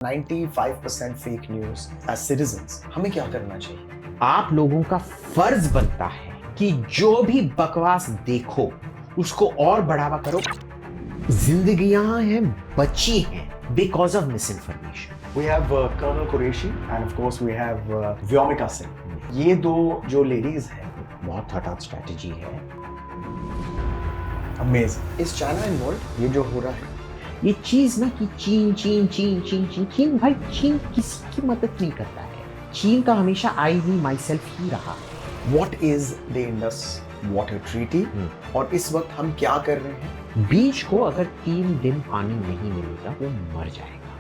95% fake news as citizens हमें क्या करना चाहिए? आप लोगों का फर्ज बनता है कि जो भी बकवास देखो उसको और बढ़ावा करो। जिंदगियां हैं बची हैं because of miss information. We have Colonel Qureshi and of course we have Vyomika Singh. ये दो जो लेडीज हैं, बहुत थॉट आउट स्ट्रेटेजी है। अमेजिंग। इस चाइना इन्वॉल्व ये जो हो रहा है, ये चीज ना कि चीन चीन चीन चीन चीन चीन, भाई चीन किसी की मदद नहीं करता है। चीन का हमेशा आई मी माई सेल्फ ही रहा है। What is the Indus water treaty और इस वक्त हम क्या कर रहे हैं? बीज को अगर 3 दिन पानी नहीं मिलेगा वो मर जाएगा।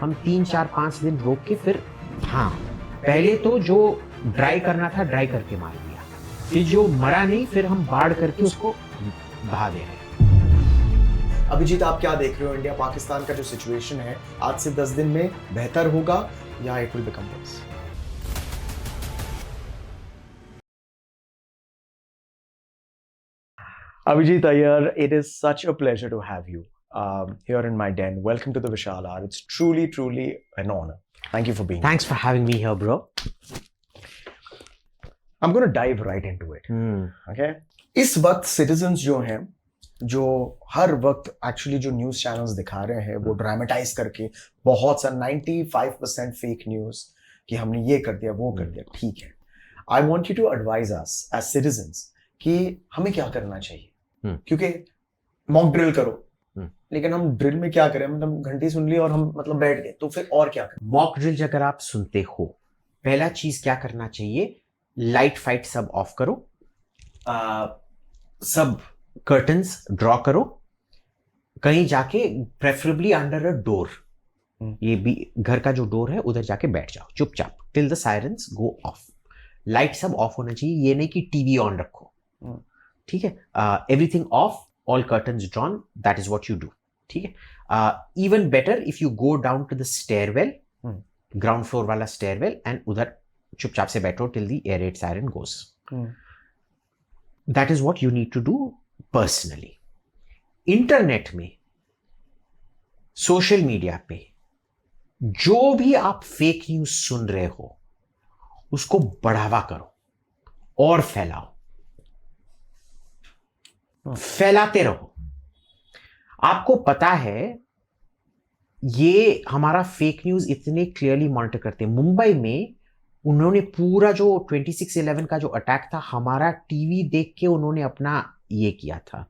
हम 3 4 5 दिन रोक के फिर पहले तो जो ड्राई करना था ड्राई करके मार दिया, फिर जो मरा नहीं फिर हम बाढ़ करके उसको बहा दे रहे हैं। अभिजीत, आप क्या देख रहे हो? इंडिया पाकिस्तान का जो सिचुएशन है आज से 10 दिन में बेहतर होगा या it will become verse? Abhijit Iyer, it is such a pleasure to have you here in my den. Welcome to the Vishal Hour. It's truly an honor. Thank you for being Thanks for having me here, bro. I'm going to dive right into it. Okay? इस वक्त citizens जो हैं, जो हर वक्त actually जो news channels दिखा रहे हैं वो ड्रामेटाइज करके बहुत सा 95% फेक न्यूज कि हमने ये कर दिया वो कर दिया। ठीक है, I want you to advise us as citizens कि हमें क्या करना चाहिए। क्योंकि मॉक ड्रिल करो, लेकिन हम ड्रिल में क्या करें, मतलब घंटी सुन ली और हम मतलब बैठ गए, तो फिर और क्या करें? मॉक ड्रिल अगर आप सुनते हो, पहला चीज क्या करना चाहिए, लाइट फाइट सब ऑफ करो, सब कर्टन्स ड्रॉ करो, कहीं जाके प्रेफरेबली अंडर अ डोर, ये भी घर का जो डोर है उधर जाके बैठ जाओ चुपचाप till the sirens go of. Light सब ऑफ होना चाहिए, ये नहीं कि टीवी ऑन रखो, ठीक है। Everything off, all curtains drawn, that is what you do, ठीक है। Even better if you go down to the stairwell, ground floor वाला स्टेयरवेल, एंड उधर चुपचाप से बैठो till the air raid siren goes. That is what you need to do personally. Internet में, social media पे जो भी आप फेक न्यूज सुन रहे हो उसको बढ़ावा करो और फैलाते रहो। आपको पता है ये हमारा फेक न्यूज इतने क्लियरली मॉनिटर करते हैं। मुंबई में उन्होंने पूरा जो 26/11 का जो अटैक था, हमारा टीवी देख के उन्होंने अपना ये किया था।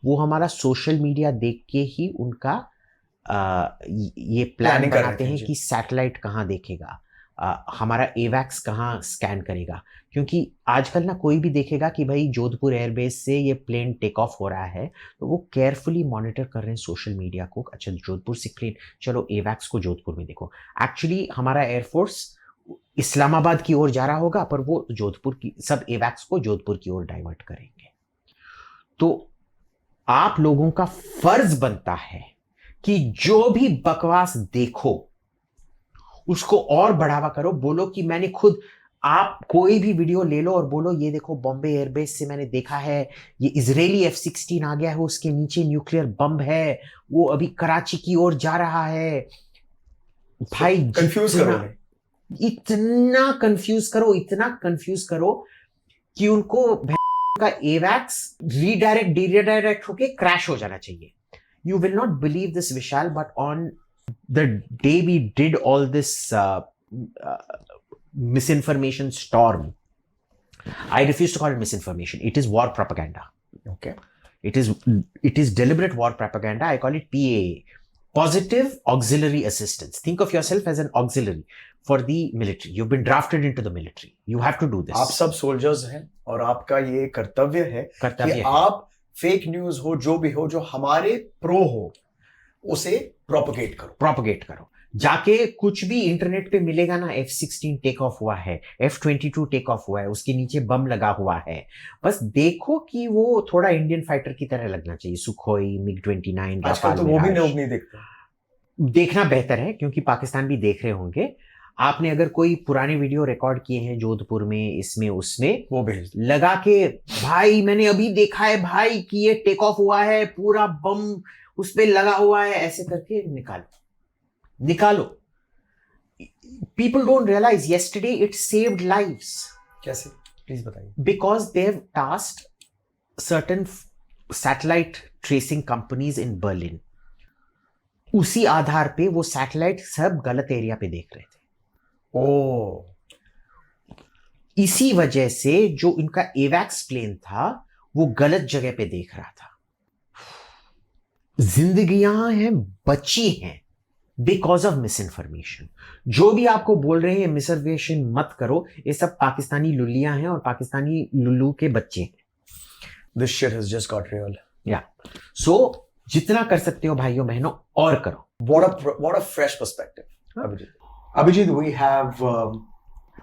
वो हमारा सोशल मीडिया देख के ही उनका ये प्लान बनाते हैं कि सैटेलाइट कहाँ देखेगा, हमारा एवैक्स कहाँ स्कैन करेगा। क्योंकि आजकल ना कोई भी देखेगा कि भाई जोधपुर एयरबेस से ये प्लेन टेक ऑफ हो रहा है, तो वो केयरफुली मॉनिटर कर रहे हैं सोशल मीडिया को। अच्छा, जोधपुर से प्लेन, चलो एवैक्स को जोधपुर में देखो। एक्चुअली हमारा एयरफोर्स इस्लामाबाद की ओर जा रहा होगा, पर वो जोधपुर की, सब एवैक्स को जोधपुर की ओर डाइवर्ट करेंगे। तो आप लोगों का फर्ज बनता है कि जो भी बकवास देखो उसको और बढ़ावा करो। बोलो कि मैंने खुद, आप कोई भी वीडियो ले लो और बोलो ये देखो बॉम्बे एयरबेस से मैंने देखा है, ये इजरायली F-16 आ गया है, उसके नीचे न्यूक्लियर बम है, वो अभी कराची की ओर जा रहा है। भाई कंफ्यूज करो, इतना कंफ्यूज करो कि उनको का एवैक्स रीडायरेक्ट डिडायरेक्ट होके क्रैश हो जाना चाहिए। You will not believe this, Vishal, but on the day we did all this misinformation storm, I refuse to call it misinformation. It is war propaganda. Okay. It is deliberate war propaganda. I call it PAA, positive auxiliary assistance. Think of yourself as an auxiliary for the military. You've been drafted into the military. You have to do this. आप सब soldiers हैं और आपका ये कर्तव्य है कि आप फेक न्यूज हो, जो भी हो, जो हमारे प्रो हो, उसे प्रोपगेट करो। जाके कुछ भी इंटरनेट पे मिलेगा ना, F-16 टेक ऑफ हुआ है, F-22 टेक ऑफ हुआ है, उसके नीचे बम लगा हुआ है, बस देखो कि वो थोड़ा इंडियन फाइटर की तरह लगना चाहिए। सुखोई, MiG-29, आजकल तो वो भी लोग नहीं देखते। देखना बेहतर है क्योंकि पाकिस्तान भी देख रहे होंगे। आपने अगर कोई पुराने वीडियो रिकॉर्ड किए हैं जोधपुर में, इसमें उसमें, वो भेज लगा के, भाई मैंने अभी देखा है भाई कि ये टेक ऑफ हुआ है, पूरा बम उस पे लगा हुआ है, ऐसे करके निकालो। people don't realize yesterday it saved lives. कैसे, प्लीज बताइए. Because they've tasked certain satellite tracing companies in Berlin. उसी आधार पे वो सैटेलाइट सब गलत एरिया पे देख रहे थे. ओ, इसी वजह से जो इनका एवैक्स प्लेन था वो गलत जगह पे देख रहा था. जिंदगियां हैं, बची हैं बिकॉज ऑफ मिस इन्फॉर्मेशन. जो भी आपको बोल रहे हैं मिस इन्फॉर्मेशन मत करो, ये सब पाकिस्तानी लुल्लियां हैं और पाकिस्तानी लुल्लू के बच्चे हैं. This shit has just got real. या सो जितना कर सकते हो भाइयों बहनों और करो. What a fresh perspective, Abhijit. Abhijit,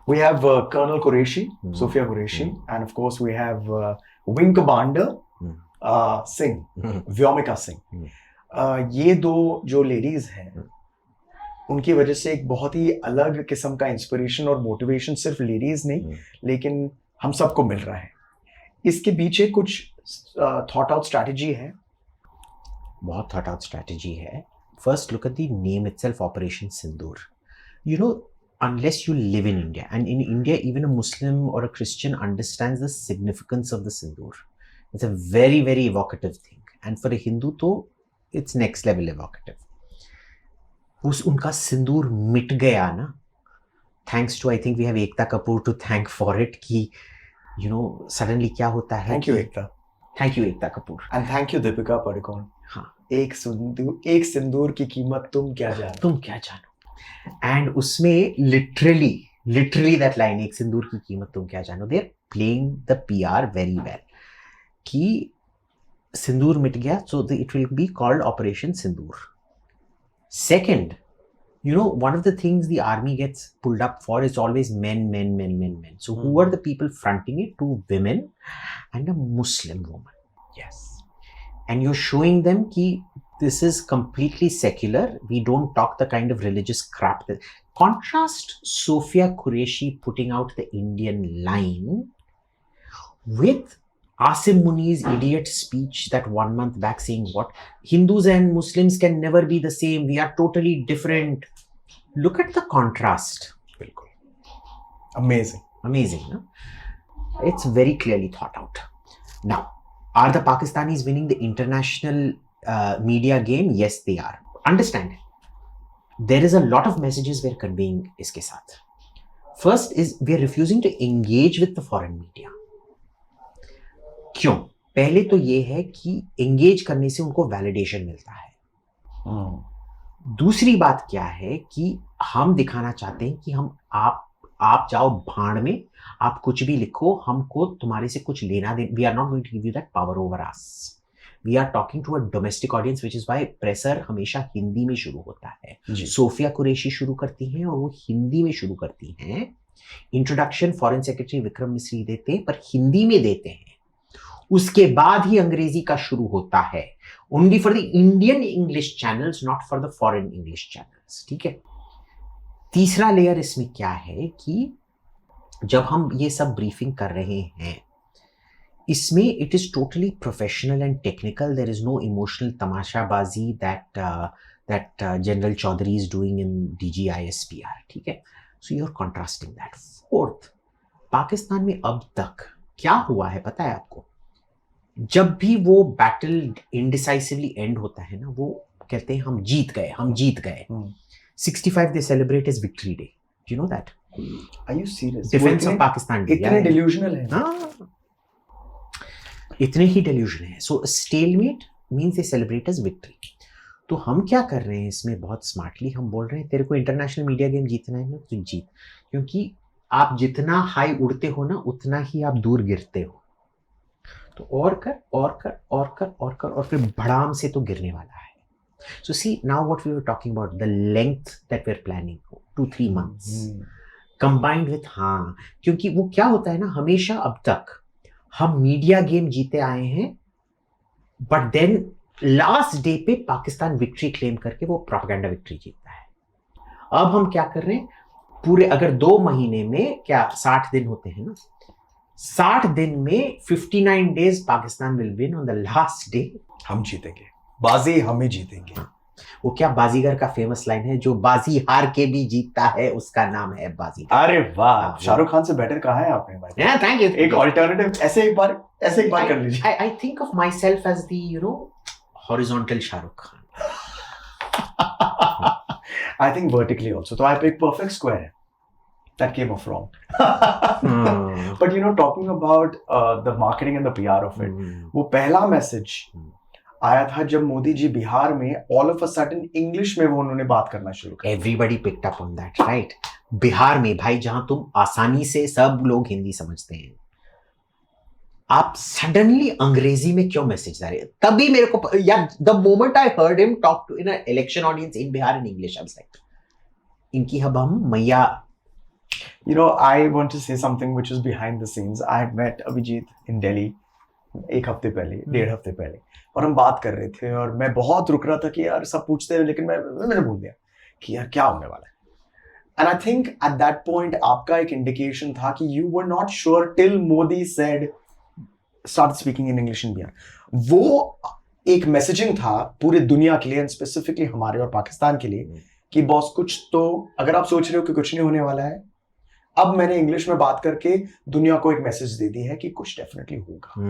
we have Colonel Qureshi, Sophia Qureshi, and of course we have Wing Commander Singh, Vyomika Singh. ये दो जो लेडीज हैं, उनकी वजह से एक बहुत ही अलग किस्म का इंस्पिरेशन और मोटिवेशन सिर्फ लेडीज नहीं लेकिन हम सबको मिल रहा है. इसके पीछे कुछ थॉट आउट स्ट्रैटेजी है. बहुत थॉट आउट स्ट्रैटेजी है. First, look at the name itself, Operation Sindoor. You know, unless you live in India, and in India, even a Muslim or a Christian understands the significance of the Sindoor. It's a very, very evocative thing. And for a Hindu, though, it's next level evocative. उनका सिंदूर मिट गया ना. Thanks to, I think we have Ekta Kapoor to thank for it. कि, you know, suddenly क्या होता है? Thank you, Ekta. Thank you, Ekta Kapoor. And thank you, Deepika Padukone. हाँ. एक सिंदूर की कीमत तुम क्या जानो. एंड उसमें लिटरली दैट लाइन, एक सिंदूर की कीमत तुम क्या जानो, they are playing the PR very well कि सिंदूर मिट गया, so it will be called Operation Sindoor. Second, you know, one of the things the army gets pulled up for is always men. So who are the people fronting it? 2 women and a Muslim woman. Yes. And you're showing them ki this is completely secular. We don't talk the kind of religious crap. Contrast Sophia Qureshi putting out the Indian line with Asim Muni's idiot speech that 1 month back saying what? Hindus and Muslims can never be the same. We are totally different. Look at the contrast. Amazing, no? It's very clearly thought out. Now, are the Pakistanis winning the international media game? Yes, they are. Understand, there is a lot of messages we're conveying iske saath. First is we are refusing to engage with the foreign media. क्यों? पहले तो ये है कि engage करने से उनको validation मिलता है. दूसरी बात क्या है कि हम दिखाना चाहते हैं कि हम आप जाओ भाड़ में, आप कुछ भी लिखो, हमको तुम्हारे से कुछ लेना दे. We are not going to give you that power over us. We are talking to a domestic audience, which is why pressure हमेशा हिंदी में शुरू होता है. सोफिया कुरैशी शुरू करती हैं और वो हिंदी में शुरू करती हैं. Introduction foreign secretary Vikram Misri देते हैं, पर हिंदी में देते हैं. उसके बाद ही अंग्रेजी का शुरू होता है. Only for the Indian English channels, not for the foreign English channels. ठीक है. तीसरा लेयर इसमें क्या है कि जब हम ये सब ब्रीफिंग कर रहे हैं, इसमें it is totally professional and technical. There is no emotional तमाशाबाजी that general Chaudhry is doing in DGISPR. ठीक है. So you are contrasting that. Fourth, Pakistan में अब तक क्या हुआ है पता है आपको? जब भी वो बैटल इंडिसाइसिवली एंड होता है ना, वो कहते हैं हम जीत गए. 65 they celebrate as victory day. Do you know that? Are you serious? Defense of Pakistan Day. इतने delusional है. हाँ, इतने ही delusional है. So stalemate means they celebrate as victory. तो हम क्या कर रहे हैं इसमें बहुत स्मार्टली हम बोल रहे हैं, तेरे को इंटरनेशनल मीडिया गेम जीतना है ना तो जीत, क्योंकि आप जितना हाई उड़ते हो ना उतना ही आप दूर गिरते हो. तो और फिर भड़ाम से तो गिरने वाला है. So see, now what we were talking about, the length that we're planning, 2-3 months, combined with क्योंकि वो क्या होता है ना, हमेशा अब तक हम मीडिया गेम जीते आए हैं, बट देन लास्ट डे पे पाकिस्तान विक्ट्री क्लेम करके वो प्रोपेगेंडा विक्ट्री जीतता है. अब हम क्या कर रहे हैं, पूरे अगर 2 महीने में क्या 60 दिन होते हैं ना, 60 दिन में 59 days Pakistan will win. On the last day हम जीतेंगे, बाजी हम ही जीतेंगे. वो क्या बाजीगर का फेमस लाइन है, जो बाजी हार के भी जीतता है उसका नाम है बाजीगर। अरे वाह, हाँ, शाहरुख खान से बेटर कहा है आपने भाई। Yeah, thank you. एक ऑल्टरनेटिव ऐसे एक बार कर लीजिए। I think of myself as the, you know, horizontal Shahrukh Khan. I think vertically also. तो आप एक perfect square है. That came off wrong. But you know, talking about the marketing and the PR of it, वो पहला message आया था जब मोदी जी बिहार में all of a sudden English में वो उन्होंने बात करना शुरू कर। Everybody picked up on that, right? Bihar में भाई, जहां तुम आसानी से सब लोग हिंदी समझते हैं, आप सडनली अंग्रेजी में क्यों मैसेज आ रहे हैं? तभी मेरे को यार, the moment I heard him talk to in a election audience in Bihar in English, I was like, इनकी हम मैया। You know, I want to say something which is behind the scenes. I had met Abhijit in Delhi एक हफ्ते पहले, 1.5 हफ्ते पहले, और हम बात कर रहे थे और मैं बहुत रुक रहा था कि यार सब पूछते हैं, लेकिन मैंने बोल दिया कि यार क्या होने वाला है। And I think at that point आपका एक इंडिकेशन था कि you were not sure till Modi said start speaking in English in Bihar. वो एक मैसेजिंग था पूरे दुनिया के लिए एंड स्पेसिफिकली हमारे और पाकिस्तान के लिए कि बॉस कुछ तो, अगर आप सोच रहे हो कि कुछ नहीं होने वाला है, अब मैंने इंग्लिश में बात करके दुनिया को एक मैसेज दे दी है कि कुछ डेफिनेटली होगा,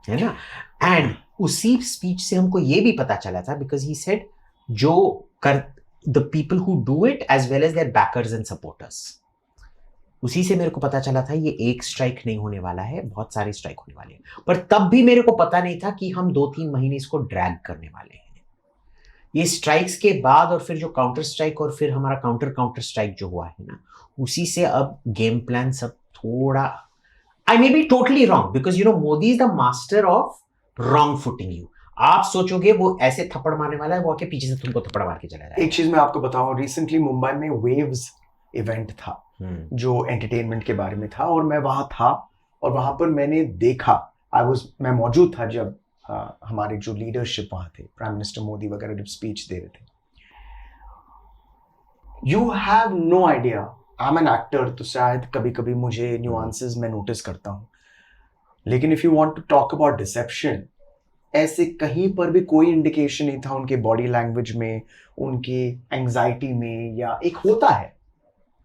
है ना। एंड उसी स्पीच से हमको ये भी पता चला था, बिकॉज ही सेड जो कर the people who do it as well as their backers and supporters, उसी से मेरे को पता चला था ये एक स्ट्राइक नहीं होने वाला है, बहुत सारे स्ट्राइक होने वाले हैं। पर तब भी मेरे को पता नहीं था कि हम 2-3 महीने इसको ड्रैग करने वाले हैं। ये स्ट्राइक्स के बाद और फिर जो काउंटर स्ट्राइक और फिर हमारा काउंटर स्ट्राइक जो हुआ है ना, उसी से अब गेम प्लान सब थोड़ा, I may be totally wrong, because you know Modi is the master of wrong footing you. आप सोचोगे वो ऐसे थप्पड़ मारने वाला है, वो आके पीछे से तुमको थप्पड़ मार के चला जाएगा। एक चीज मैं आपको बताऊं, रिसेंटली मुंबई में वेव्स इवेंट था जो एंटरटेनमेंट के बारे में था, और मैं वहां था और वहां पर मैंने देखा, मैं मौजूद था जब हमारे जो लीडरशिप वहां थे, प्राइम मिनिस्टर मोदी वगैरह जब स्पीच दे रहे थे। You have no idea, I am an actor, तो शायद कभी कभी मुझे न्यूआंसेस मैं नोटिस करता हूं, लेकिन if you want to talk about deception, ऐसे कहीं पर भी कोई इंडिकेशन नहीं था उनके बॉडी लैंग्वेज में, उनके एंजाइटी में, या एक होता है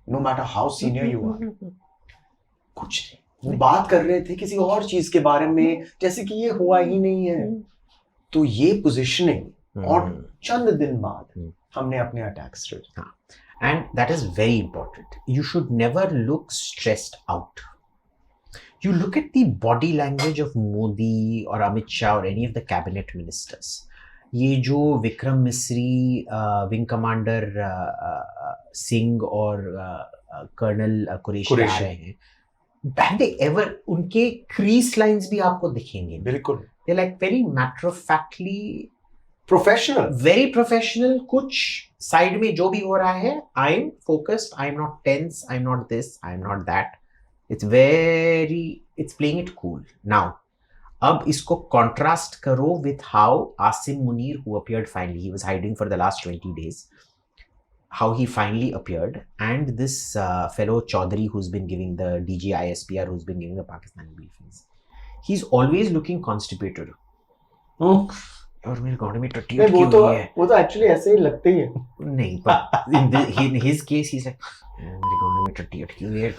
no matter how senior you are, कुछ नहीं, वो बात कर रहे थे किसी और चीज के बारे में जैसे कि ये हुआ ही नहीं है। तो ये पोजिशनिंग, और चंद दिन बाद हमने अपने अटैक्स रहे। And that is very important. You should never look stressed out. You look at the body language of Modi or Amit Shah or any of the cabinet ministers. ये जो विक्रम मिस्री, विंग कमांडर सिंह और colonel Qureshi आ रहे हैं, they ever, उनके crease lines भी आपको दिखेंगे। बिल्कुल, they like very matter of factly, professional, very professional. कुछ साइड में जो भी हो रहा है, I am focused, I am not tense, I am not this, I am not that, it's playing it cool. Now अब इसको कॉन्ट्रास्ट करो with how Asim Munir, who appeared finally, he was hiding for the last 20 days, how he finally appeared, and this fellow Chaudhary who's been giving the DG ISPR, who's been giving the Pakistani briefings, he's always looking constipated. और मेरे गांड में टट्टी अटकी हुई है। वो तो एक्चुअली ऐसे ही लगते ही है। नहीं, पर in his case he's like, मेरे गांड में टट्टी अटकी हुई है,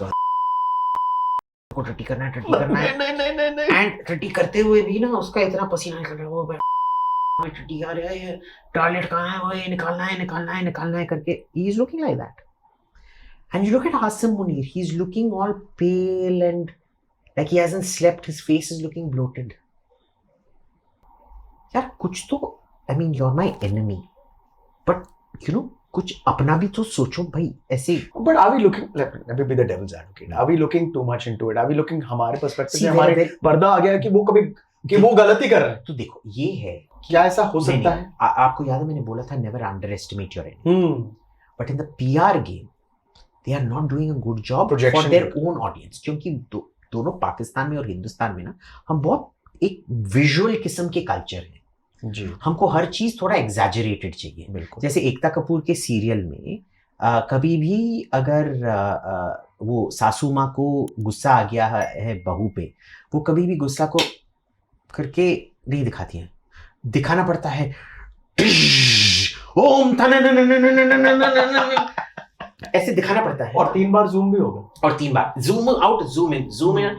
को टट्टी करना है, नहीं। एंड टट्टी करते हुए भी ना उसका इतना पसीना निकल रहा है, वो टट्टी आ रहा है, टॉयलेट कहाँ है, वो ये निकालना है करके, he is looking like that. And you look at Asim Munir, he's looking all pale and like he hasn't slept, his face is looking bloated. यार कुछ तो, I mean you're my enemy, but you know कुछ अपना भी तो सोचो भाई ऐसे। But are we looking, let me be the devil's advocate, are we looking too much into it? Are we looking, हमारे पर्सपेक्टिव से हमारे पर्दा आ गया कि वो कभी कि वो गलती कर रहे हैं? तो देखो ये है, क्या ऐसा हो सकता है? आपको याद है मैंने बोला था never underestimate your enemy, but in the PR game they are not doing a good job for their own audience, क्योंकि दोनों पाकिस्तान में और हिंदुस्तान में ना हम बहुत एक विजुअल किस्म के कल्चर है जी, हमको हर चीज थोड़ा एग्जैजरेटेड चाहिए। बिल्कुल, जैसे एकता कपूर के सीरियल में कभी भी अगर वो सासू माँ को गुस्सा आ गया है बहू पे, वो कभी भी गुस्सा को करके नहीं दिखाती हैं, दिखाना पड़ता है ओम ऐसे दिखाना पड़ता है, और 3 बार जूम भी होगा, और 3 बार zoom out, zoom in, zoom in,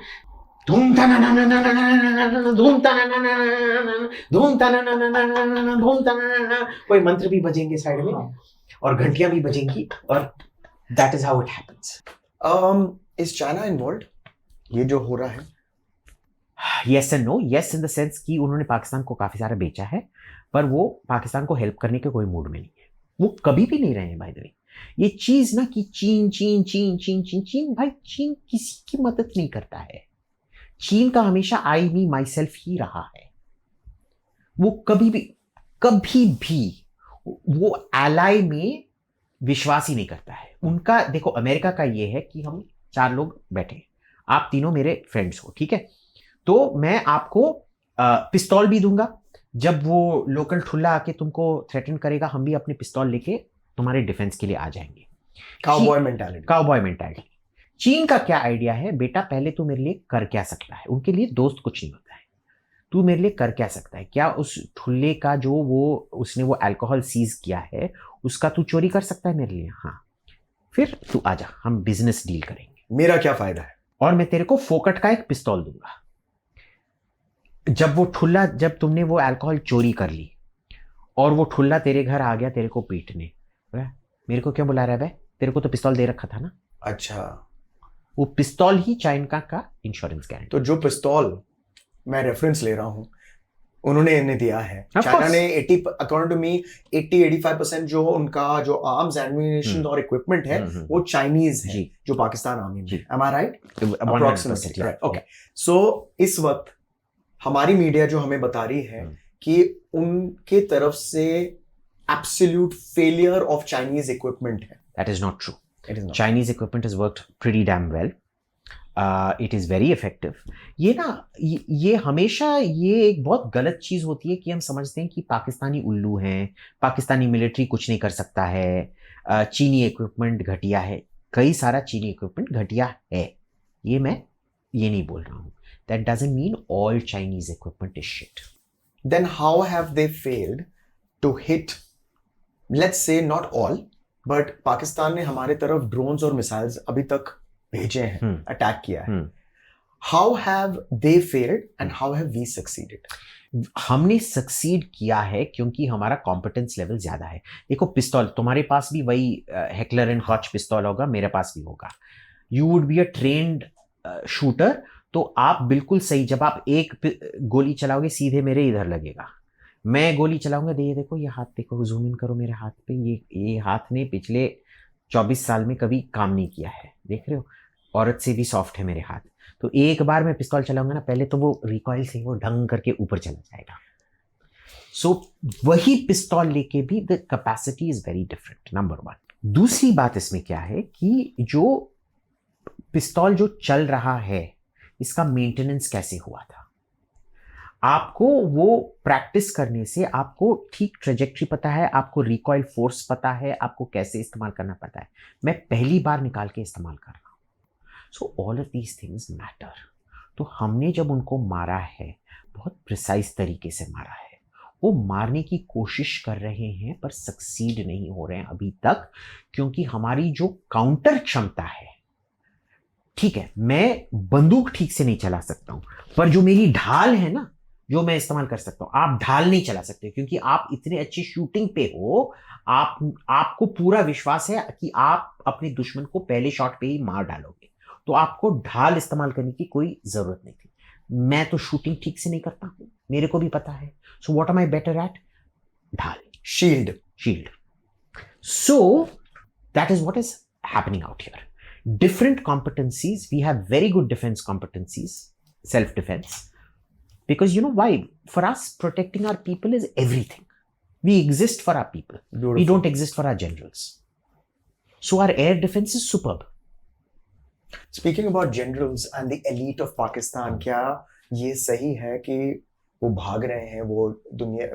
धूम धूम धूम धूम, कोई मंत्र भी बजेंगे साइड में और घंटियां भी बजेंगी, और that is how it happens. Is China involved ये जो हो रहा है? Yes and no. Yes in the sense कि उन्होंने पाकिस्तान को काफी सारा बेचा है, पर वो पाकिस्तान को हेल्प करने के कोई मूड में नहीं है. वो कभी भी नहीं रहे हैं बाय द वे. ये चीज ना कि चीन चीन चीन चीन चीन चीन, भाई चीन किसी की मदद नहीं करता है. चीन का हमेशा आई मी माई सेल्फ ही रहा है. वो कभी भी वो एलाई में विश्वास ही नहीं करता है. उनका देखो, अमेरिका का ये है कि हम 4 लोग बैठे, आप तीनों मेरे फ्रेंड्स हो, ठीक है, तो मैं आपको पिस्तौल भी दूंगा. जब वो लोकल ठुल्ला आके तुमको थ्रेटन करेगा, हम भी अपने पिस्तौल लेके तुम्हारे डिफेंस के लिए आ जाएंगे. Cowboy mentality. Cowboy mentality. चीन का क्या आइडिया है, बेटा पहले तू मेरे लिए कर क्या सकता है. उनके लिए दोस्त कुछ नहीं होता है. तू मेरे लिए कर क्या सकता है, क्या उस ठुल्ले का जो उसने वो अल्कोहल सीज किया है उसका तू चोरी कर सकता है मेरे लिए? हाँ, फिर तू आजा, हम बिजनेस डील करेंगे. मेरा क्या फायदा है? और मैं तेरे को फोकट का एक पिस्तौल दूंगा. जब तुमने वो अल्कोहल चोरी कर ली और वो ठुल्ला तेरे घर आ गया तेरे को पीटने, मेरे को क्यों बुला रहा है? तेरे को तो पिस्तौल दे रखा था ना. अच्छा, वो पिस्तौल ही चाइना का इंश्योरेंस गारंटी. तो जो पिस्तौल मैं रेफरेंस ले रहा हूं, उन्होंने इन्हें दिया है. Of China course. ने 80 अकॉर्डिंग टू मी 80-85% जो उनका जो आर्म्स एम्युनिशन और इक्विपमेंट है वो चाइनीज है, जी. जो पाकिस्तान आर्मी में. जी. एम आई राइट? 100%, yeah. ओके. सो इस वक्त हमारी मीडिया जो हमें बता रही है कि उनके तरफ से absolute failure of Chinese equipment है. That is not true. It is not. Chinese equipment has worked pretty damn well. It is very effective. ये ना ये हमेशा ये एक बहुत गलत चीज होती है कि हम समझते हैं कि पाकिस्तानी उल्लू हैं, पाकिस्तानी मिलिट्री कुछ नहीं कर सकता है, चीनी इक्विपमेंट घटिया है. कई सारा चीनी इक्विपमेंट घटिया है, ये नहीं बोल रहा हूँ. That doesn't mean all Chinese equipment is shit. Then how have they failed to hit, let's say not all, but Pakistan ने हमारे तरफ ड्रोन्स और मिसाइल्स अभी तक भेजे हैं, अटैक किया है. How have they failed and how have we succeeded? हमने सक्सीड किया है क्योंकि हमारा कॉम्पिटेंस लेवल ज्यादा है. देखो, पिस्तौल तुम्हारे पास भी वही हेकलर एंड कॉच पिस्तौल होगा, मेरे पास भी होगा. You would be a trained shooter, तो आप बिल्कुल सही, जब आप एक गोली चलाओगे सीधे मेरे इधर लगेगा. मैं गोली चलाऊंगा, देखो ये हाथ देखो, जूम इन करो मेरे हाथ पे, ये हाथ ने पिछले 24 साल में कभी काम नहीं किया है, देख रहे हो, औरत से भी सॉफ्ट है मेरे हाथ. तो एक बार मैं पिस्तौल चलाऊंगा ना, पहले तो वो रिकॉइल से वो ढंग करके ऊपर चला जाएगा. सो वही पिस्तौल लेके भी the capacity is very different, number 1. दूसरी बात इसमें क्या है कि जो पिस्तौल जो चल रहा है, इसका मेंटेनेंस कैसे हुआ था. आपको वो प्रैक्टिस करने से आपको ठीक ट्रेजेक्ट्री पता है, आपको रिकॉइल फोर्स पता है, आपको कैसे इस्तेमाल करना पता है. मैं पहली बार निकाल के इस्तेमाल कर रहा हूँ. So all of these things matter. तो हमने जब उनको मारा है, बहुत प्रिसाइज तरीके से मारा है. वो मारने की कोशिश कर रहे हैं पर सक्सीड नहीं हो रहे हैं अभी तक, क्योंकि हमारी जो काउंटर क्षमता है, ठीक है, मैं बंदूक ठीक से नहीं चला सकता हूं, पर जो मेरी ढाल है ना, जो मैं इस्तेमाल कर सकता हूं, आप ढाल नहीं चला सकते क्योंकि आप इतने अच्छी शूटिंग पे हो. आपको पूरा विश्वास है कि आप अपने दुश्मन को पहले शॉट पे ही मार डालोगे, तो आपको ढाल इस्तेमाल करने की कोई जरूरत नहीं थी. मैं तो शूटिंग ठीक से नहीं करता हूं, मेरे को भी पता है. So what am I better at? ढाल, shield. So that is what is happening out here. Different competencies, we have very good defense competencies, self-defense, because you know why? For us, protecting our people is everything. We exist for our people. Beautiful. We don't exist for our generals. So our air defense is superb. Speaking about generals and the elite of Pakistan, क्या ये सही है कि वो भाग रहे हैं,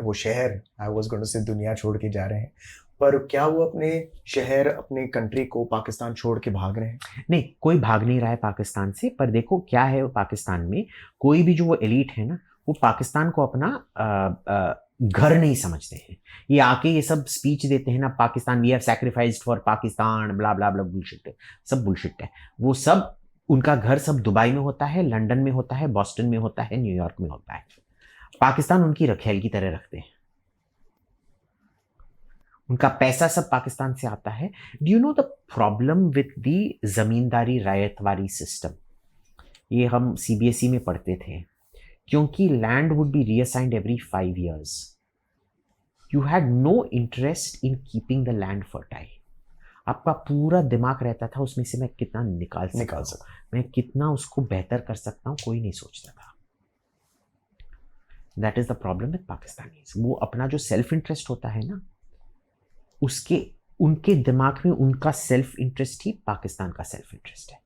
वो शहर, I was going to say दुनिया छोड़ के जा रहे हैं, पर क्या वो अपने शहर, अपने कंट्री को पाकिस्तान छोड़ के भाग रहे हैं? नहीं, कोई भाग नहीं रहा है पाकिस्तान से. पर देखो क्या है, पाकिस्तान में कोई भी जो वो एलीट है ना, वो पाकिस्तान को अपना घर नहीं समझते हैं। ये आके ये सब स्पीच देते हैं ना, Pakistan, we have sacrificed for Pakistan, blah blah blah, bullshit है, सब बुलशिट है। वो सब, उनका घर सब दुबई में होता है, लंदन में होता है, बॉस्टन में होता है, न्यूयॉर्क में होता है। पाकिस्तान उनकी रखेल की तरह रखते हैं, उनका पैसा सब पाकिस्तान से आता है। Do you know the problem with the zamindari ryotwari system? ये हम सीबीएसई में पढ़ते थे, क्योंकि land would be reassigned every 5 years, you had no interest in keeping the land fertile. आपका पूरा दिमाग रहता था उसमें से मैं कितना निकाल सकता हूं, मैं कितना उसको बेहतर कर सकता हूं, कोई नहीं सोचता था। That is the problem with Pakistanis. वो अपना जो सेल्फ इंटरेस्ट होता है ना, उसके, उनके दिमाग में उनका सेल्फ इंटरेस्ट ही पाकिस्तान का सेल्फ इंटरेस्ट है।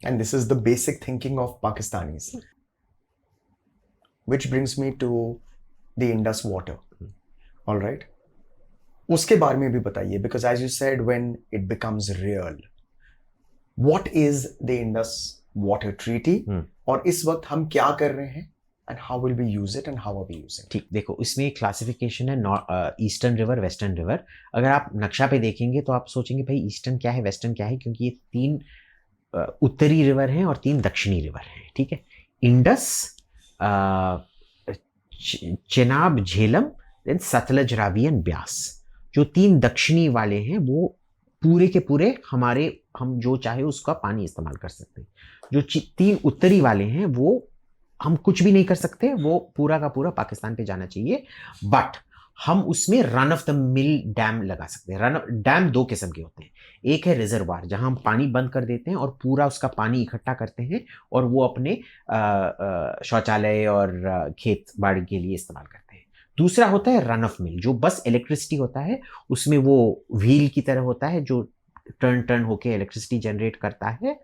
And this is the basic thinking of Pakistanis. Which brings me to the Indus water. All right. उसके बारे में भी बताइए, because as you said, when it becomes real, what is the Indus water treaty? और इस वक्त हम क्या कर रहे हैं, and how will we use it and how are we using it? ठीक, देखो इसमें एक क्लासिफिकेशन है, ईस्टर्न रिवर, वेस्टर्न रिवर। अगर आप नक्शा पे देखेंगे तो आप सोचेंगे भाई ईस्टर्न क्या है, वेस्टर्न क्या है, क्योंकि ये 3 उत्तरी रिवर हैं और 3 दक्षिणी रिवर हैं। ठीक है, Indus, Chenab, Jhelum, then Sutlej, Ravi and Beas. जो 3 दक्षिणी वाले हैं वो पूरे के पूरे हमारे, हम जो चाहे उसका पानी इस्तेमाल कर सकते हैं। जो 3 उत्तरी वाले हैं वो हम कुछ भी नहीं कर सकते, वो पूरा का पूरा पाकिस्तान पे जाना चाहिए। बट हम उसमें run of the mill dam लगा सकते हैं। रन डैम 2 किस्म के होते हैं, एक है रिजर्वायर जहां हम पानी बंद कर देते हैं और पूरा उसका पानी इकट्ठा करते हैं और वो अपने शौचालय और खेत बाड़ी के लिए इस्तेमाल करते हैं। दूसरा होता है रन ऑफ मिल, जो बस इलेक्ट्रिसिटी होता है, उसमें वो व्हील की तरह होता है जो टर्न होके इलेक्ट्रिसिटी जनरेट करता है,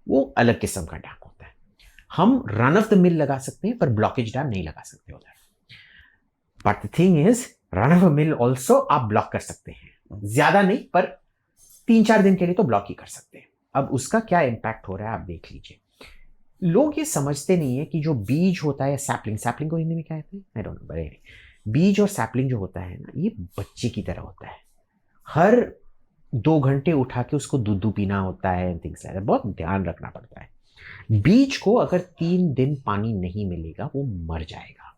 वो अलग किस्म का डैम होता है। हम रन ऑफ द मिल लगा सकते हैं पर ब्लॉकेज डैम नहीं लगा सकते उधर। But the thing is, run of a mill also आप ब्लॉक कर सकते हैं, ज्यादा नहीं पर 3-4 दिन के लिए तो ब्लॉक ही कर सकते हैं। अब उसका क्या इंपैक्ट हो रहा है आप देख लीजिए। लोग ये समझते नहीं है कि जो बीज होता है, सैपलिंग को हिंदी में क्या कहते हैं, आई डोंट नो, बट बीज और सैपलिंग जो होता है ना, ये बच्चे की तरह होता है। हर 2 घंटे उठा के उसको दूध पीना होता है, थिंग्स लाइक दैट, बहुत ध्यान रखना पड़ता है। बीज को अगर 3 दिन पानी नहीं मिलेगा वो मर जाएगा।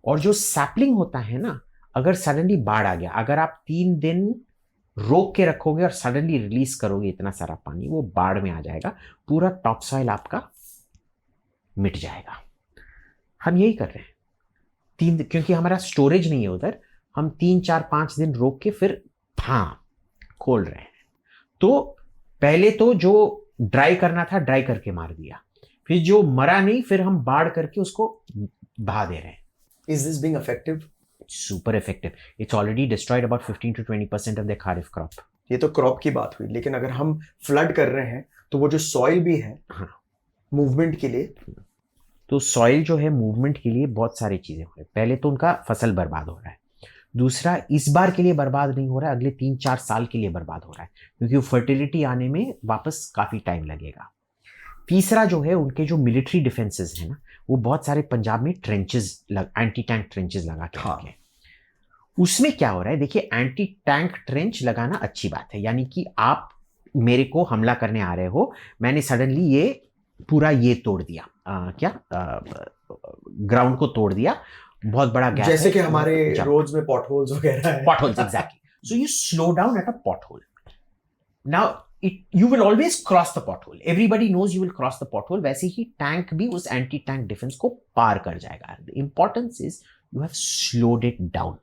और जो सैपलिंग होता है ना, अगर सडनली बाढ़ आ गया, अगर आप 3 दिन रोक के रखोगे और सडनली रिलीज करोगे इतना सारा पानी, वो बाढ़ में आ जाएगा, पूरा टॉप सॉइल आपका मिट जाएगा। हम यही कर रहे हैं 3, क्योंकि हमारा स्टोरेज नहीं है उधर, हम 3-4-5 दिन रोक के फिर खोल रहे हैं। तो पहले तो जो ड्राई करना था ड्राई करके मार दिया, फिर जो मरा नहीं फिर हम बाढ़ करके उसको बहा दे रहे हैं। Is this being effective? Super effective. It's already destroyed about 15 to 20% of the kharif crop. ये तो क्रॉप की बात हुई, लेकिन अगर हम फ्लड कर रहे हैं तो वो जो सॉइल भी है मूवमेंट के लिए, तो सॉइल जो है मूवमेंट के लिए बहुत सारी चीजें हो रही है। पहले तो उनका फसल बर्बाद हो रहा है, दूसरा इस बार के लिए बर्बाद नहीं हो रहा है, अगले 3-4 साल के लिए बर्बाद हो रहा है, क्योंकि फर्टिलिटी आने में वापस काफी टाइम लगेगा। तीसरा जो है, उनके जो मिलिट्री डिफेंसेस है ना, वो बहुत सारे पंजाब में ट्रेंचेस, एंटी टैंक ट्रेंचेस लगा के रखे हैं। उसमें क्या हो रहा है, देखिए एंटी टैंक ट्रेंच लगाना अच्छी बात है, यानी कि आप मेरे को हमला करने आ रहे हो, मैंने सडनली ये पूरा ये तोड़ दिया, ग्राउंड को तोड़ दिया, बहुत बड़ा गैप, जैसे कि हमारे रोड्स में पॉटहोल्स वगैरह है। Potholes, exactly. So you slow down at a pothole. Now you will always cross the pothole. Everybody knows you will cross the pothole. वैसे ही टैंक भी उस एंटी टैंक डिफेंस को पार कर जाएगा। The importance is you have slowed it down.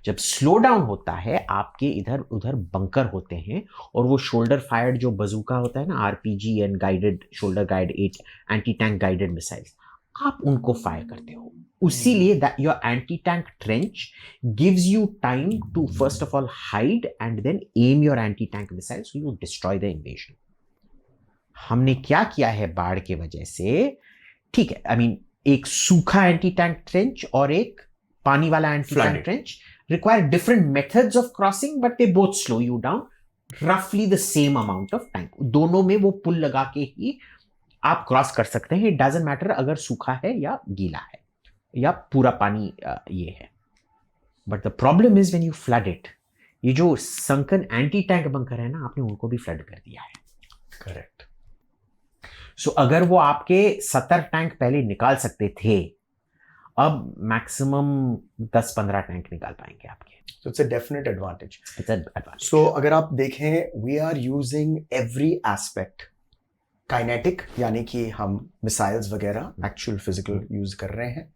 जब slow down होता है, आपके इधर उधर बंकर होते हैं और वो शोल्डर फायर्ड जो बजूका होता है ना, RPG and guided, shoulder guide 8 anti tank guided missiles, आप उनको फायर करते हो। उसी लिए that your anti tank trench gives you time to first of all hide and then aim your anti tank missile, so you destroy the invasion. हमने क्या किया है बाढ़ के वजह से, ठीक है, आई मीन एक सूखा एंटी टैंक ट्रेंच और एक पानी वाला anti tank trench require different methods of crossing, but they both slow you down roughly the same amount of time. दोनों में वो पुल लगा के ही आप क्रॉस कर सकते हैं, it doesn't matter अगर सूखा है या गीला है, या पूरा पानी ये है. But the problem is when you flood it. ये जो संकन एंटी टैंक बंकर है ना, आपने उनको भी फ्लड कर दिया है. करेक्ट. सो अगर वो आपके 70 टैंक पहले निकाल सकते थे, अब मैक्सिमम 10-15 टैंक निकाल पाएंगे आपके. So it's a definite advantage. It's an advantage. So अगर आप देखें, we are using every aspect. Kinetic यानी कि हम मिसाइल्स वगैरह एक्चुअल फिजिकल यूज कर रहे हैं.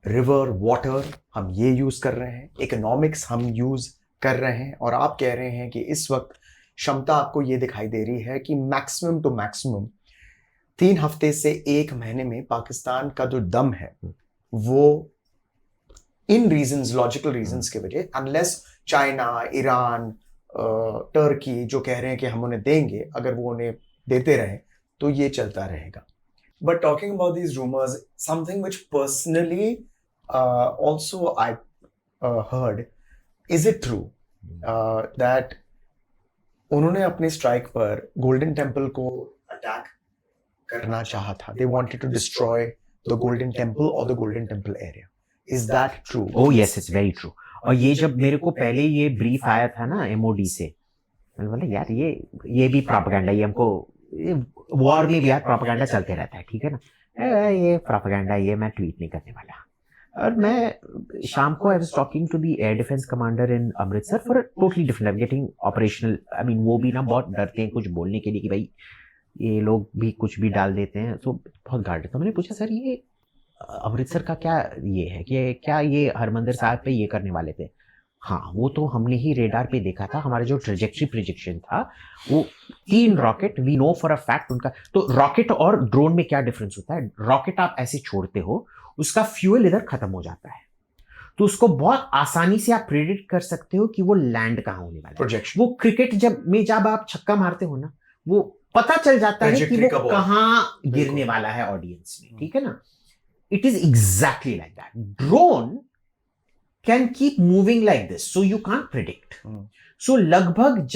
रिवर वाटर हम ये यूज कर रहे हैं. इकोनॉमिक्स हम यूज कर रहे हैं. और आप कह रहे हैं कि इस वक्त क्षमता आपको ये दिखाई दे रही है कि मैक्सिमम टू मैक्सिमम 3 हफ्ते से 1 महीने में पाकिस्तान का जो दम है वो इन रीजंस, लॉजिकल रीजंस के वजह, अनलेस चाइना, ईरान, टर्की जो कह रहे हैं कि हम उन्हें देंगे, अगर वो उन्हें देते रहे तो ये चलता रहेगा. But talking about these rumours, something which personally also I heard, is it true that उन्होंने अपने स्ट्राइक पर गोल्डन टेम्पल को अटैक करना चाहा था? They wanted to destroy the Golden Temple or the Golden Temple area. Is that true? Oh yes, it's very true. और ये जब मेरे को पहले ये ब्रीफ आया था ना MOD से, मैंने बोला यार ये भी प्रोपेगेंडा, ये हमको वॉर में भी यार प्रोपेगेंडा चलते रहता है, ठीक है ना. ये प्रोपेगेंडा, ये मैं ट्वीट नहीं करने वाला. और मैं शाम को I was talking to the air defence commander in Amritsar for totally different, I am getting operational. I mean वो भी ना बहुत डरते हैं कुछ बोलने के लिए कि भाई ये लोग भी कुछ भी डाल देते हैं, तो बहुत गार्ड. तो मैंने पूछा सर ये अमृतसर का क्या ये है कि क्या ये हरमंदिर साहिब पे ये करने वाले थे? हाँ, वो तो हमने ही रेडार पे देखा था. हमारा जो ट्रेजेक्ट्री प्रोजेक्शन था वो 3 rocket, we know for a fact उनका. तो रॉकेट और ड्रोन में क्या डिफरेंस होता है? रॉकेट आप ऐसे छोड़ते हो, उसका फ्यूल इधर खत्म हो जाता है, तो उसको बहुत आसानी से आप प्रेडिक्ट कर सकते हो कि वो लैंड कहाँ होने वाला है. Projection. वो क्रिकेट जब आप छक्का मारते हो ना, वो पता चल जाता है कि वो कहाँ गिरने वाला है ऑडियंस में, ठीक है ना. It is exactly like that. Drone can keep moving like this, so you can't predict. So लगभग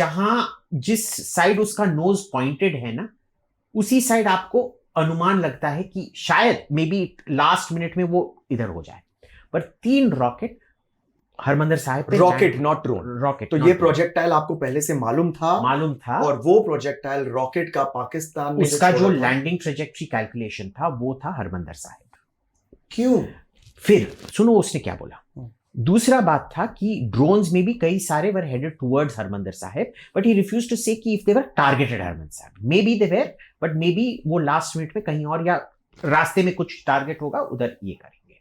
जिस साइड उसका नोज पॉइंटेड है ना, उसी साइड आपको अनुमान लगता है कि शायद मे बी लास्ट मिनट में वो इधर हो जाए. पर 3 रॉकेट हरमंदिर साहिब पे, रॉकेट नॉट ड्रोन, रॉकेट. तो ये प्रोजेक्टाइल आपको पहले से मालूम था, और वो प्रोजेक्टाइल रॉकेट का पाकिस्तान में उसका जो लैंडिंग ट्रेजेक्ट्री कैलकुलेशन था वो था हरमंदिर साहिब. क्यों? फिर सुनो उसने क्या बोला. दूसरा बात था कि ड्रोन्स में भी कई सारे were headed towards Harmandir Sahib, but he refused to say कि if they were targeted Harmandir Sahib. Maybe they were, but maybe वो लास्ट मिनट में कहीं और या रास्ते में कुछ टारगेट होगा, उधर ये करेंगे.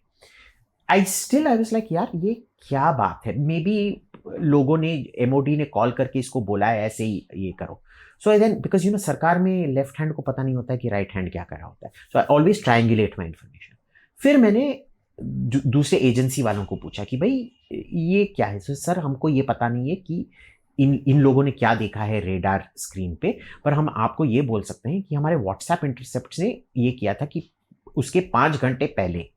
आई वाज लाइक यार ये क्या बात है. मे बी लोगों ने, MOD ने कॉल करके इसको बोला है ऐसे ही ये करो. So then because you know सरकार में लेफ्ट हैंड को पता नहीं होता है कि राइट हैंड क्या कर रहा होता है. So I always ट्रायंगुलेट my information. फिर मैंने दूसरे एजेंसी वालों को पूछा कि भाई ये क्या है. सर हमको ये पता नहीं है कि इन लोगों ने क्या देखा है रेडार स्क्रीन पे, पर हम आपको ये बोल सकते हैं कि हमारे व्हाट्सएप इंटरसेप्ट ने ये किया था कि उसके 5 घंटे पहले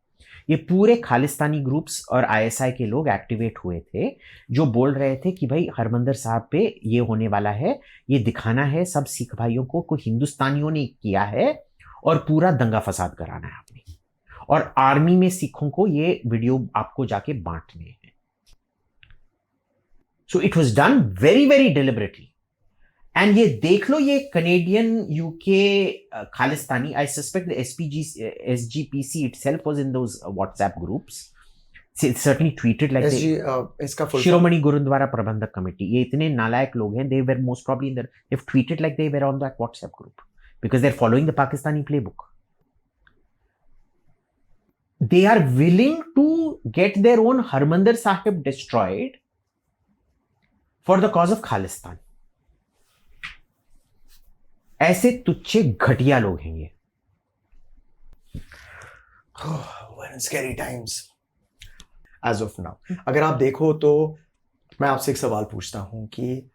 ये पूरे खालिस्तानी ग्रुप्स और ISI के लोग एक्टिवेट हुए थे, जो बोल रहे थे कि भाई हरमंदिर साहब पे ये होने वाला है, ये दिखाना है सब सिख भाइयों को हिंदुस्तानियों ने किया है और पूरा दंगा फसाद कराना है आपने, और आर्मी में सिखों को ये वीडियो आपको जाके बांटने हैं. So it was done very very deliberately. And ये देख लो, ये Canadian UK Khalistani, I suspect the SGPC itself was in those WhatsApp groups. It certainly tweeted like इसका शिरोमणि गुरुद्वारा प्रबंधक कमेटी, ये इतने नालायक लोग हैं, they were most probably in they've tweeted like they were on that WhatsApp group because they're following the Pakistani playbook. They are willing to get their own Harmandir Sahib destroyed for the cause of Khalistan. ऐसे तुच्छे घटिया लोग हैं ये. Scary times as of now. अगर आप देखो तो मैं आपसे एक सवाल पूछता हूं कि